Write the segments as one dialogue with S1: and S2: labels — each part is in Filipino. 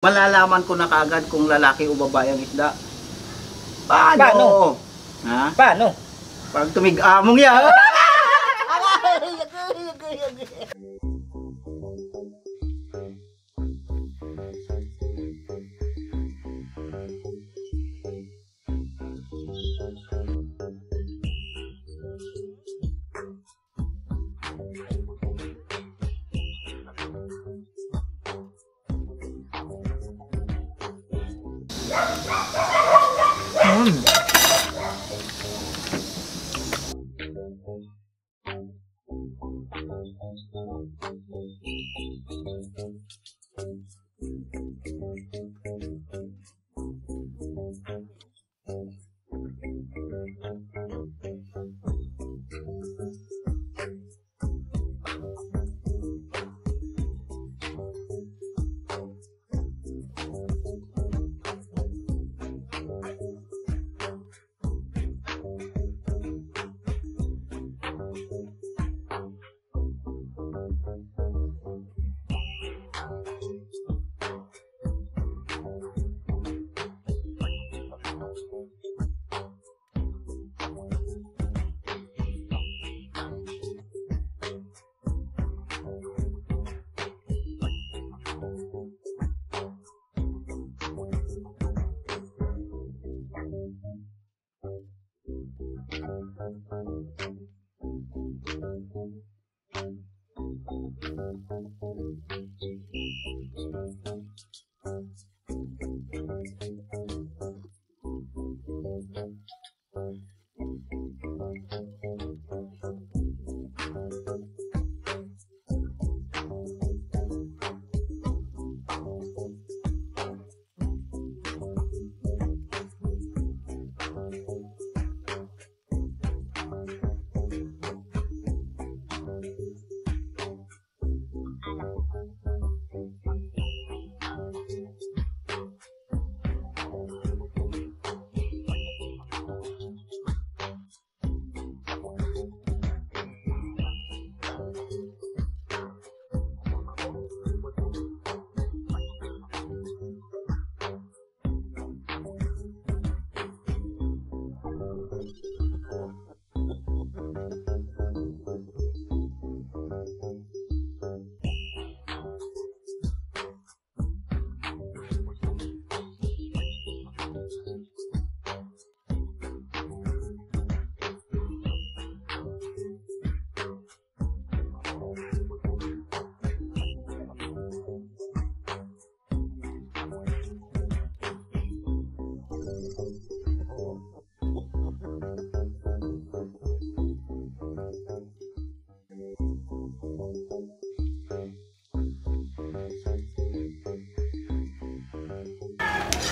S1: Malalaman ko na kaagad kung lalaki o babae ang isda. Paano?
S2: Paano?
S1: Ha?
S2: Paano?
S1: Pag tumig-among yan.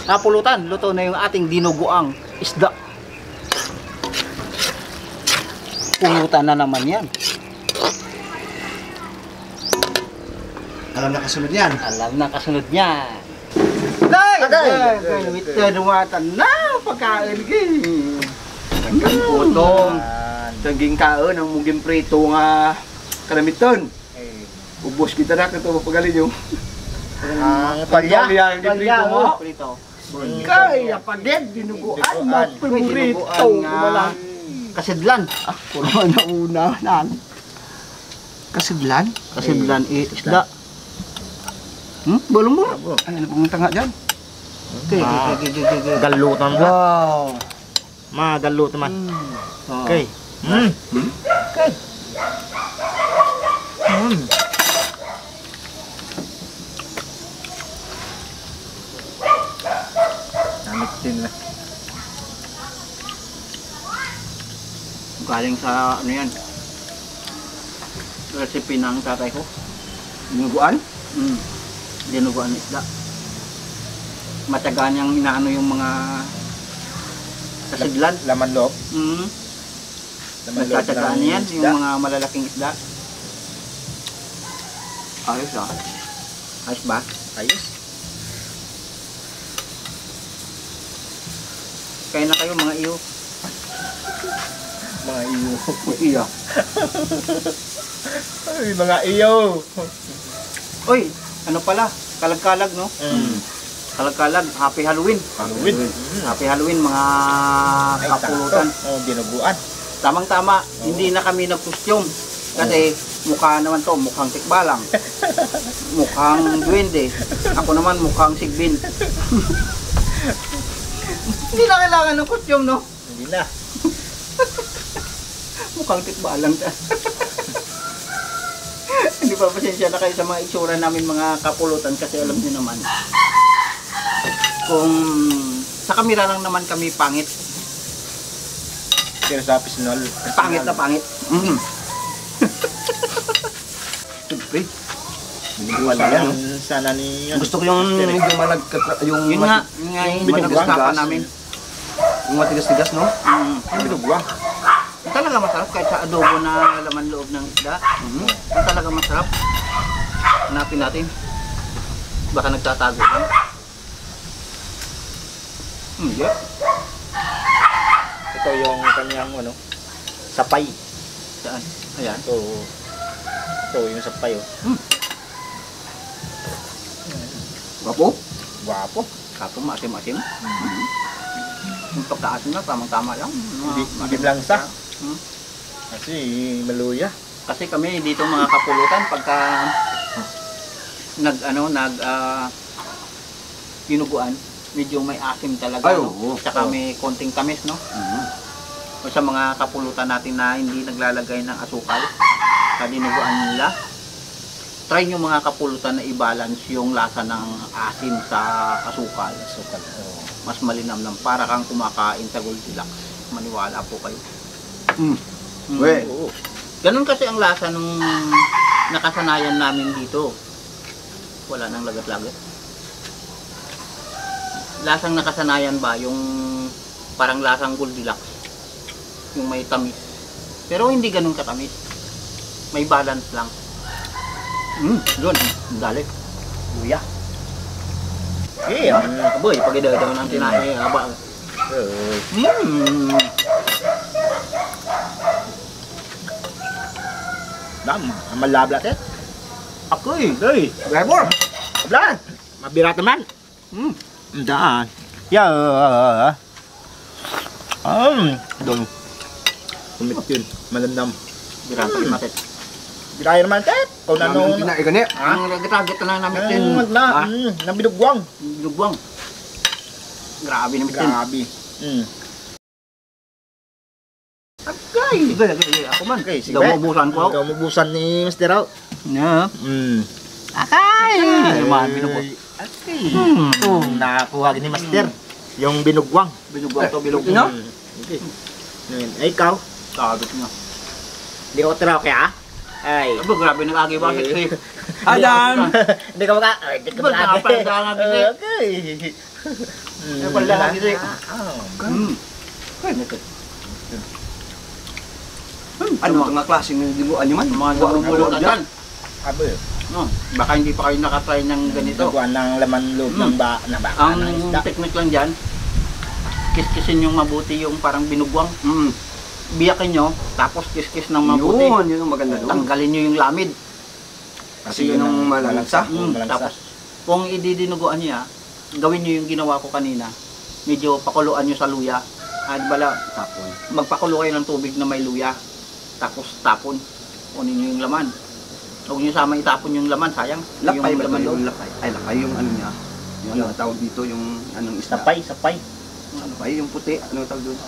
S1: Napulutan, luto na yung ating dinuguang isda. Pulutan na naman yan.
S3: Alam na kasunod yan.
S1: Alam na kasunod niya. Day! Wita dumatan na pagkain gini. Taging putong. Taging kaon ang muging prito nga kalamiton. Ubos kita na kung pagaling yung
S2: Palya.
S1: Palya mo. Prito. Kaya paged dinuguan na prito. Kasidlan. Puro na una nan.
S3: Kasidlan?
S1: Kasidlan isda. Bolong mo. Ay, ano pong tanga dyan? Okay.
S2: Galutan ba?
S1: Wow.
S2: Galutan man. Okay.
S1: Okay.
S2: Namit din na.
S1: Galing sa ano yan? Recipe ng tatay ko. Dinuguan? Dinuguan ng isda. Matagaan niyang inaano yung mga kasidlan.
S2: Laman loob.
S1: Nagtatagaan yan, yung mga malalaking isda. Ayos ah. Ayos ba?
S2: Ayos.
S1: Kaya na kayo mga iyo.
S2: Mga iyo.
S1: Iya.
S2: Ay, mga iyo.
S1: Uy, ano pala? Kalag-kalag no? Kalag-kalag, Happy Halloween.
S2: Halloween.
S1: Happy Halloween mga kapulutan.
S2: Oh, dinuguan.
S1: Tamang-tama, hindi na kami nag-costume. Kasi mukha naman to, mukhang tikbalang. Mukhang duwende. Ako naman mukhang sigbin. Hindi na kailangan ng costume, no?
S2: Hindi na.
S1: Mukhang tikbalang ta. Hindi pa pasensya na kayo sa mga itsura namin mga kapulutan kasi alam niyo naman. Kung sa kamera lang naman kami pangit.
S2: Pero sa personal.
S1: Pangit na pangit.
S3: Siyempre.
S2: Wala yan. Sana ni...
S3: Gusto ko yung medyo yung
S1: Yun nga yung pinag-usapan namin.
S3: Yung matigas-tigas, no?
S2: Ang binugwa.
S1: Yung talaga masarap kahit sa adobo na laman loob ng isda. Yung talaga masarap. Hanapin natin. Baka nagtatago lang. Yeah.
S2: Ito yung kanyang ano, sapay.
S1: Saan? Ayan.
S2: Ito yung sapay. Oh.
S3: Wapo?
S2: Guwapo.
S1: Kapo, maasim-asim. Yung pagkaasim na, tamang-tama lang.
S2: Hindi lang sa. Kasi maluya.
S1: Kasi kami dito mga kapulutan, pagka pinuguan, medyo may asim talaga.
S3: Ay,
S1: no?
S3: oo.
S1: Tsaka may konting tamis, no? O sa mga kapulutan natin na hindi naglalagay ng asukal sa dinuguan nila, try nyo mga kapulutan na i-balance yung lasa ng asim sa asukal. Mas malinamnam para kang kumakain sa Goldilocks. Maniwala po kayo.
S3: We.
S2: Oo.
S1: Ganun kasi ang lasa nung nakasanayan namin dito. Wala nang lagat-lagat. Lasang nakasanayan ba yung parang lasang Goldilocks? Yung may tamis. Pero hindi ganun katamis. May balance lang. Doon, dali. Luya.
S2: Okay,
S1: Aboy, pag idadaw ng tinahe, haba.
S2: Malablat eh.
S1: Ako'y.
S2: Hey,
S3: Driver!
S2: kablan. Mabirat naman. Daan. Yeah. Doon. Kumit yun. Malandam.
S1: Birang palimatit.
S2: Biraya naman eh. Kung ano.
S3: Namin kinaigani.
S1: Ang ragat-ragat na namin din.
S2: Nabidugwang.
S1: Lugwang. Grabe namin din.
S2: Grabe.
S1: Agay! Ako man.
S2: Okay, sige.
S1: Daw maubusan ko.
S2: Ikaw mabusan ni Mr. Rao.
S1: Yeah. Akay! Naman, binubot.
S2: Okay. Nakakuha ni Master. Yung binugwang.
S1: Binubot to, binubot.
S3: No?
S2: Okay. Ay, ikaw.
S1: Sagot nga.
S2: Hindi ka matiraw kaya? Ay.
S1: Aba, grabe nag-agi bakit si
S3: Adam!
S2: Hindi ka maka... Ay, hindi ka
S1: Ba't
S2: maka...
S1: nakapalda nga kasi?
S2: Okay.
S1: Napalda nga kasi.
S3: Ano ito nga klaseng dinuguan nyo man?
S1: Mga namumulutan dyan.
S2: Abo yun.
S1: Baka hindi pa kayo nakatry ng ganito.
S2: Nagkuhan ng laman loob ng baka
S1: Ang
S2: ng isda.
S1: technique lang dyan, kiskisin yung mabuti yung parang binugwang. Biyakin nyo, tapos kiskis ng mabuti.
S3: Yun ang maganda doon.
S1: Tanggalin nyo yung lamid.
S3: Kasi yun ang malansa.
S2: Malansa.
S1: Tapos, kung ididinuguan niya, gawin nyo yung ginawa ko kanina. Medyo pakuluan nyo sa luya. At bala,
S3: Tapon.
S1: magpakulo kayo ng tubig na may luya. Tapos tapon. Kunin nyo yung laman. Huwag nyo sama itapon yung laman, sayang.
S3: Lapay
S1: yung
S3: ba
S1: laman
S3: ito? Yung
S1: loob.
S3: lapay. Ay, lapay yung ano niya. Yung ano tawag dito, yung anong isda.
S2: Sapay.
S3: Lapay, yung puti. Ano tawag doon?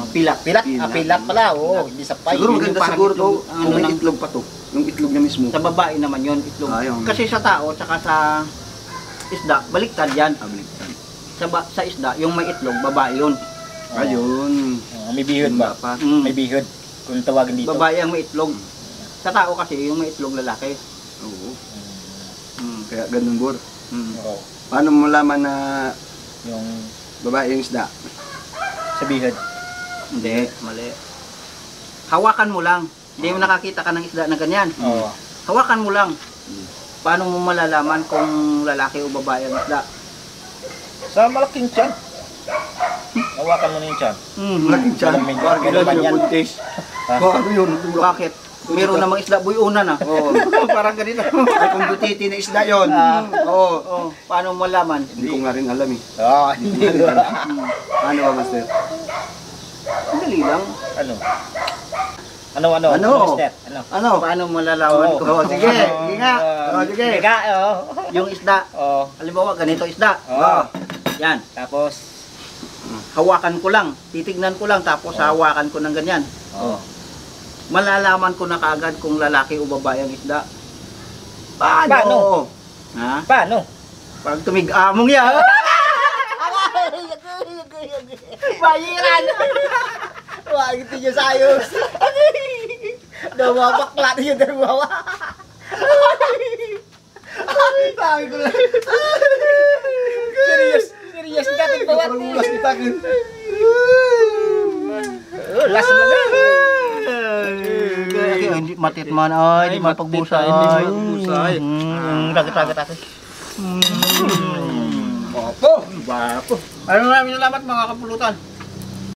S1: Pilat.
S2: Pilat.
S3: Pilat.
S2: Pilat pala. Oo, hindi sapay.
S3: Siguro
S1: Yung
S3: maganda
S1: parang
S3: siguro to.
S1: itlog,
S3: Kung
S1: ano
S3: may
S1: lang.
S3: itlog pa to. Yung itlog niya mismo.
S1: Sa babae naman yon itlog.
S3: Yung...
S1: Kasi sa tao, tsaka sa isda, baliktad yan.
S3: Abliktan.
S1: Sa isda, yung may itlog, babae yun.
S3: Ayun.
S2: May bihod ba?
S3: Pa.
S2: May bihod. Kung tawagin dito.
S1: Babae ang may itlog. Sa tao kasi, yung may itlog lalaki.
S3: Oo. Kaya ganun bur.
S2: Oo.
S3: Paano mo malaman na
S2: Yung
S3: babae yung isda?
S2: sa bihod.
S1: Hindi, mali. Hawakan mo lang. Hindi mo nakakita ka ng isda na ganyan.
S2: Oo.
S1: Hawakan mo lang. Paano mo malalaman kung lalaki o babae ang isda?
S2: Sa malaking tiyan. Hawakan mo na yung tiyan.
S3: Malaking tiyan.
S2: Malaking
S3: Bakit
S2: tiyan.
S3: yun yung buntis?
S2: Ha?
S3: Bakit yun?
S1: Bakit?
S3: Meron namang isda buyunan ah.
S1: Oo.
S3: Parang ganito. Ay kung butiti na isda yun. Oo. Paano mo malaman?
S1: Hindi ko nga rin alam eh.
S2: Hindi ko.
S1: Ano ba, Master?
S3: Dali lang.
S2: Ano?
S1: Ano?
S2: Mister? Ano?
S1: Ano?
S3: Paano malalaman ko?
S1: Oh, sige. Sige nga. Oh, sige.
S2: Sige nga, oo.
S3: Yung isda.
S2: Oo.
S3: Halimbawa, ganito isda.
S2: Oo.
S3: Yan.
S2: Tapos,
S3: Hawakan ko lang. Titignan ko lang. Tapos hawakan ko ng ganyan.
S2: oo.
S3: Malalaman ko na kaagad kung lalaki o babae ang isda.
S1: Paano?
S2: Paano?
S3: Ha?
S2: Paano?
S3: Pag tumig-among yan. Bayiran! Wag ito nyo sa ayos. Dumabaklat yung dalawa.
S1: Sabi ko lang.
S2: Serious natin bawat.
S1: Parang ulas ni Takin.
S2: Last na lang.
S3: Hindi matitman ay, hindi mapagbusay.
S2: Hindi mapagbusay.
S3: Ragat-ragat ako.
S1: Opo.
S3: Bapo. Ano maraming salamat mga kapulutan.